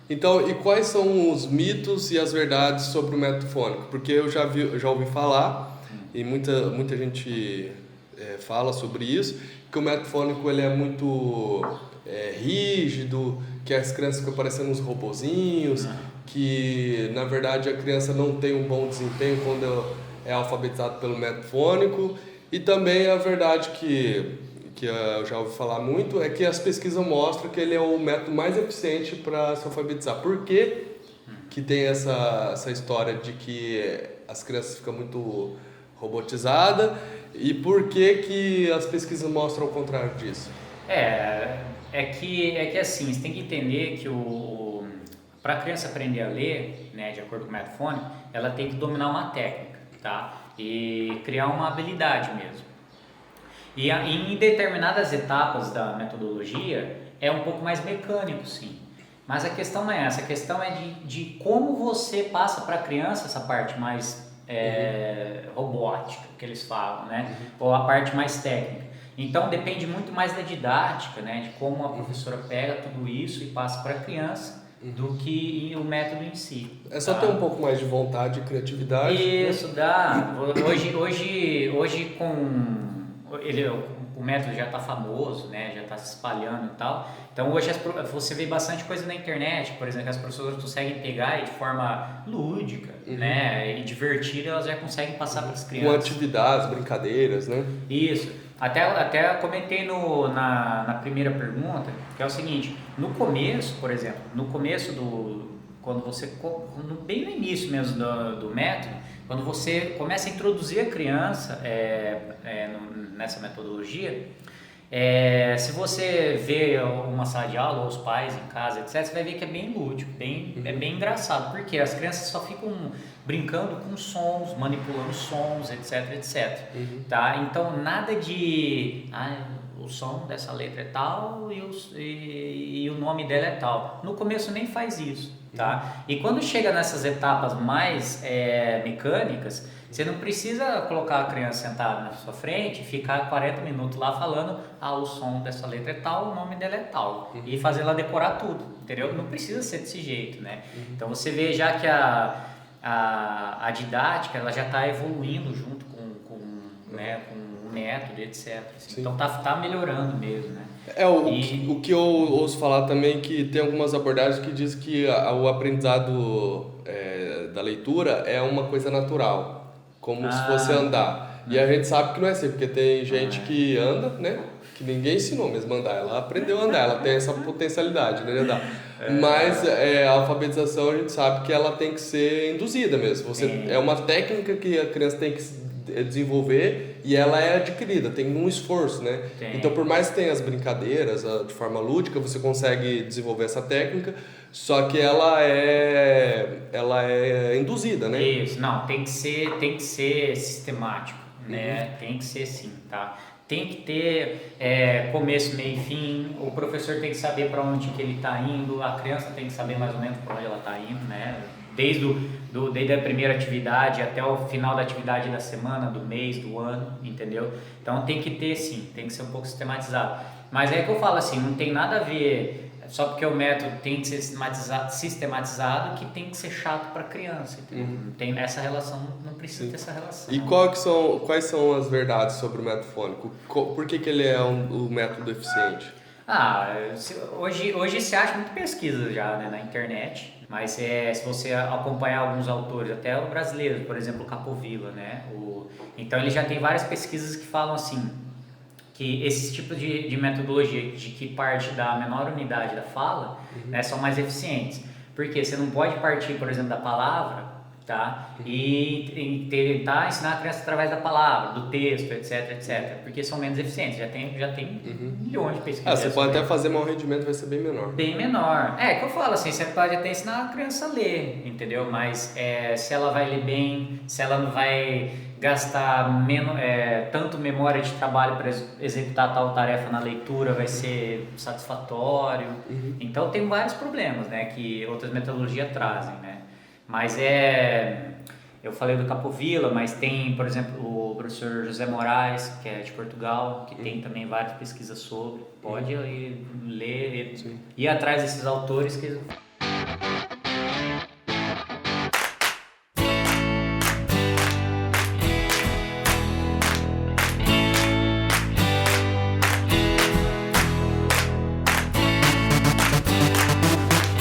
Então, e quais são os mitos e as verdades sobre o método fônico? Porque eu já ouvi falar, e muita gente fala sobre isso, que o método fônico ele é muito rígido, que as crianças ficam parecendo uns robozinhos, que na verdade a criança não tem um bom desempenho quando é alfabetizado pelo método fônico, e também a verdade que eu já ouvi falar muito, é que as pesquisas mostram que ele é o método mais eficiente para se alfabetizar. Por que que tem essa história de que as crianças ficam muito robotizadas e por que que as pesquisas mostram o contrário disso? É que assim, você tem que entender que para a criança aprender a ler, né, de acordo com o método fônico, ela tem que dominar uma técnica, tá? E criar uma habilidade mesmo. E em determinadas etapas da metodologia é um pouco mais mecânico, sim. Mas a questão não é essa, a questão é de como você passa para a criança essa parte mais robótica, que eles falam, né? Ou a parte mais técnica. Então depende muito mais da didática, né? De como a professora pega tudo isso e passa para a criança do que o método em si. É só ter um Tá? pouco mais de vontade e criatividade, né? Isso dá. Hoje o método já está famoso, né? Já está se espalhando e tal. Então hoje você vê bastante coisa na internet, por exemplo, que as pessoas conseguem pegar e de forma lúdica, né? E divertida, elas já conseguem passar para as Com crianças. atividades, brincadeiras, né? Isso. Até comentei na primeira pergunta, que é o seguinte, no começo, por exemplo, no começo quando você, bem no início mesmo do método, quando você começa a introduzir a criança nessa metodologia, se você vê uma sala de aula, ou os pais em casa, etc., você vai ver que é bem lúdico, é bem engraçado, porque as crianças só ficam brincando com sons, manipulando sons, etc, etc. Tá? Então, nada de o som dessa letra é tal e o nome dela é tal. No começo nem faz isso. Tá? E quando chega nessas etapas mais mecânicas, você não precisa colocar a criança sentada na sua frente e ficar 40 minutos lá falando o som dessa letra é tal, o nome dela é tal, e fazer ela decorar tudo, entendeu? Não precisa ser desse jeito, né? Então você vê já que a didática ela já está evoluindo junto com o método, etc. Assim. Então tá melhorando mesmo, né? O que eu ouço falar também que tem algumas abordagens que diz que o aprendizado da leitura é uma coisa natural, como se fosse andar. E a gente sabe que não é assim, porque tem gente que anda, né? Que ninguém ensinou mesmo a andar, ela aprendeu a andar, ela tem essa potencialidade, né, de andar. Mas a alfabetização a gente sabe que ela tem que ser induzida mesmo. É uma técnica que a criança tem que desenvolver e ela é adquirida, tem um esforço, né? Então, por mais que tenha as brincadeiras de forma lúdica, você consegue desenvolver essa técnica, só que ela é induzida, né? Isso, não, tem que ser sistemático, né? Tem que ser sim, tá? Tem que ter começo, meio e fim, o professor tem que saber para onde que ele está indo, a criança tem que saber mais ou menos para onde ela está indo, né? Desde a primeira atividade até o final da atividade da semana, do mês, do ano, entendeu? Então tem que ter sim, tem que ser um pouco sistematizado. Mas é que eu falo assim, não tem nada a ver só porque o método tem que ser sistematizado que tem que ser chato para criança, entendeu? Não tem essa relação, não precisa ter essa relação. E quais são as verdades sobre o método fônico? Por que ele é o método eficiente? Hoje se acha muito pesquisa já, né, na internet, mas se você acompanhar alguns autores, até o brasileiro, por exemplo, o Capovilla, né, então ele já tem várias pesquisas que falam assim, que esse tipo de metodologia de que parte da menor unidade da fala, né, são mais eficientes. Porque você não pode partir, por exemplo, da palavra, tá? E tentar ensinar a criança através da palavra, do texto, etc, etc. Porque são menos eficientes. Já tem milhões de pesquisas. Você pode até fazer, mas o rendimento vai ser bem menor. Bem menor. É que eu falo assim, você pode até ensinar a criança a ler, entendeu? Mas se ela vai ler bem, se ela não vai gastar tanto memória de trabalho para executar tal tarefa na leitura, vai ser satisfatório. Então tem vários problemas, né, que outras metodologias trazem, né? Mas eu falei do Capovilla, mas tem, por exemplo, o professor José Moraes, que é de Portugal, que tem também várias pesquisas sobre. Pode ir ler, ir atrás desses autores que Valeu!